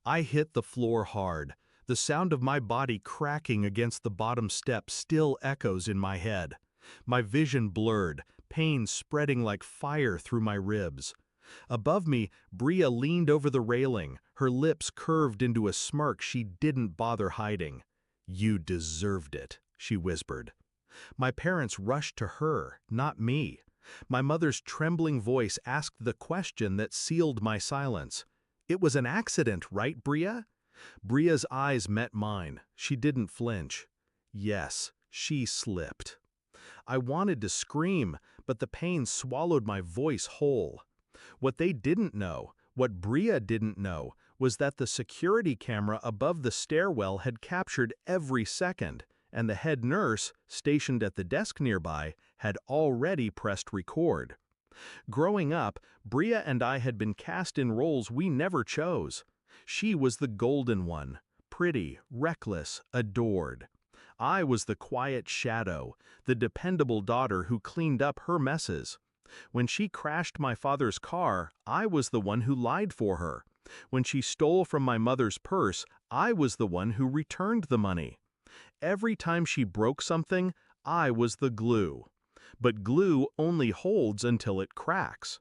I hit the floor hard. The sound of my body cracking against the bottom step still echoes in my head. My vision blurred, pain spreading like fire through my ribs. Above me, Bria leaned over the railing, her lips curved into a smirk she didn't bother hiding. "You deserved it," she whispered. My parents rushed to her, not me. My mother's trembling voice asked the question that sealed my silence. "It was an accident, right, Bria?" Bria's eyes met mine. She didn't flinch. Yes, she slipped. I wanted to scream, but the pain swallowed my voice whole. What they didn't know, what Bria didn't know, was that the security camera above the stairwell had captured every second, and the head nurse, stationed at the desk nearby, had already pressed record. Growing up, Bria and I had been cast in roles we never chose. She was the golden one, pretty, reckless, adored. I was the quiet shadow, the dependable daughter who cleaned up her messes. When she crashed my father's car, I was the one who lied for her. When she stole from my mother's purse, I was the one who returned the money. Every time she broke something, I was the glue. But glue only holds until it cracks.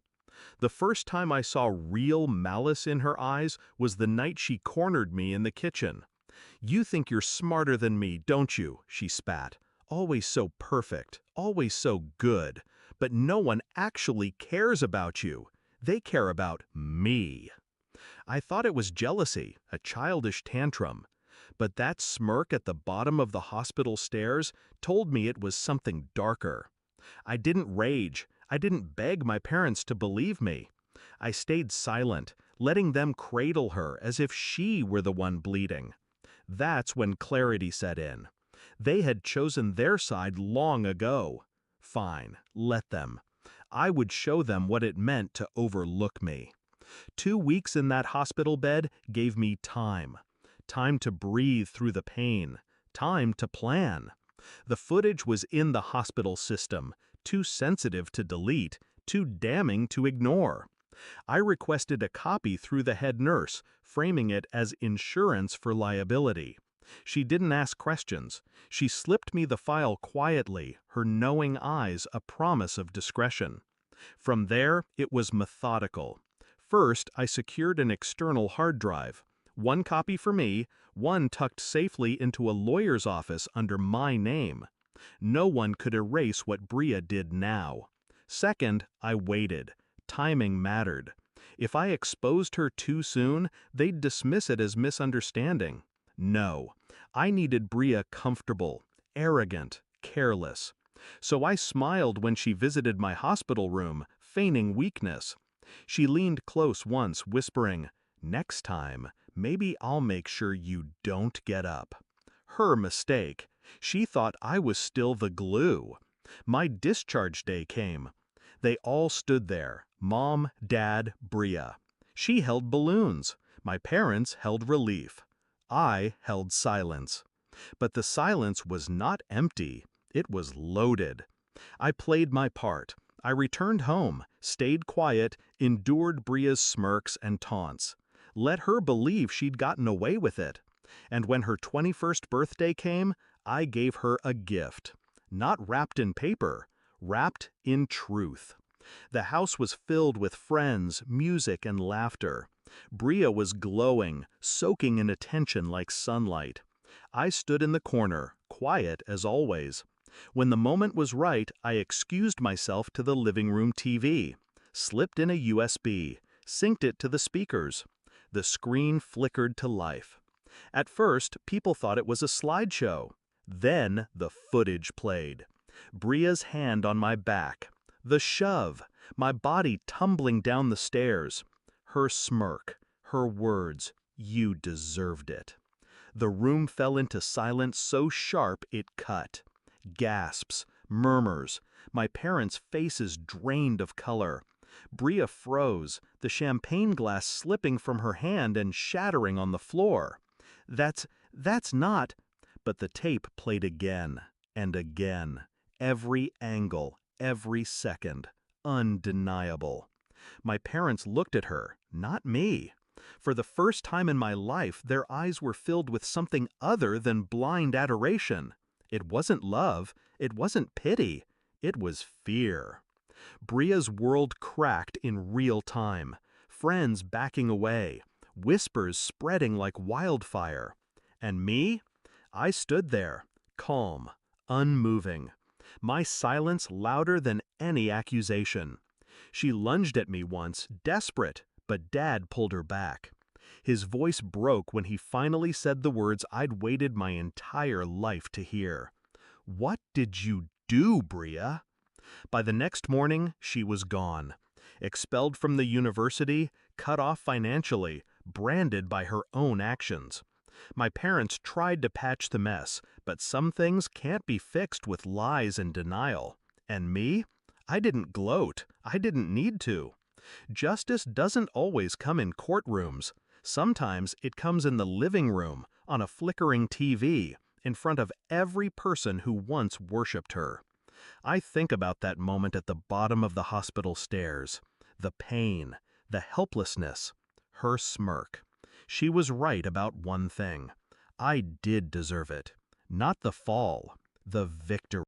The first time I saw real malice in her eyes was the night she cornered me in the kitchen. "You think you're smarter than me, don't you?" she spat. "Always so perfect, always so good. But no one actually cares about you. They care about me." I thought it was jealousy, a childish tantrum. But that smirk at the bottom of the hospital stairs told me it was something darker. I didn't rage. I didn't beg my parents to believe me. I stayed silent, letting them cradle her as if she were the one bleeding. That's when clarity set in. They had chosen their side long ago. Fine, let them. I would show them what it meant to overlook me. 2 weeks in that hospital bed gave me time. Time to breathe through the pain. Time to plan. The footage was in the hospital system, too sensitive to delete, too damning to ignore. I requested a copy through the head nurse, framing it as insurance for liability. She didn't ask questions. She slipped me the file quietly, her knowing eyes a promise of discretion. From there, it was methodical. First, I secured an external hard drive. One copy for me, one tucked safely into a lawyer's office under my name. No one could erase what Bria did now. Second, I waited. Timing mattered. If I exposed her too soon, they'd dismiss it as misunderstanding. No, I needed Bria comfortable, arrogant, careless. So I smiled when she visited my hospital room, feigning weakness. She leaned close once, whispering, "Next time, maybe I'll make sure you don't get up." Her mistake. She thought I was still the glue. My discharge day came. They all stood there, Mom, Dad, Bria. She held balloons. My parents held relief. I held silence. But the silence was not empty. It was loaded. I played my part. I returned home, stayed quiet, endured Bria's smirks and taunts. Let her believe she'd gotten away with it. And when her 21st birthday came, I gave her a gift. Not wrapped in paper, wrapped in truth. The house was filled with friends, music, and laughter. Bria was glowing, soaking in attention like sunlight. I stood in the corner, quiet as always. When the moment was right, I excused myself to the living room TV, slipped in a USB, synced it to the speakers. The screen flickered to life. At first, people thought it was a slideshow. Then the footage played. Bria's hand on my back. The shove. My body tumbling down the stairs. Her smirk. Her words. "You deserved it." The room fell into silence so sharp it cut. Gasps. Murmurs. My parents' faces drained of color. Bria froze, the champagne glass slipping from her hand and shattering on the floor. That's not... But the tape played again and again. Every angle, every second. Undeniable. My parents looked at her, not me. For the first time in my life, their eyes were filled with something other than blind adoration. It wasn't love, it wasn't pity, it was fear. Bria's world cracked in real time, friends backing away, whispers spreading like wildfire. And me? I stood there, calm, unmoving, my silence louder than any accusation. She lunged at me once, desperate, but Dad pulled her back. His voice broke when he finally said the words I'd waited my entire life to hear. "What did you do, Bria?" By the next morning, she was gone. Expelled from the university, cut off financially, branded by her own actions. My parents tried to patch the mess, but some things can't be fixed with lies and denial. And me? I didn't gloat. I didn't need to. Justice doesn't always come in courtrooms. Sometimes it comes in the living room, on a flickering TV, in front of every person who once worshipped her. I think about that moment at the bottom of the hospital stairs. The pain, the helplessness, her smirk. She was right about one thing. I did deserve it. Not the fall, the victory.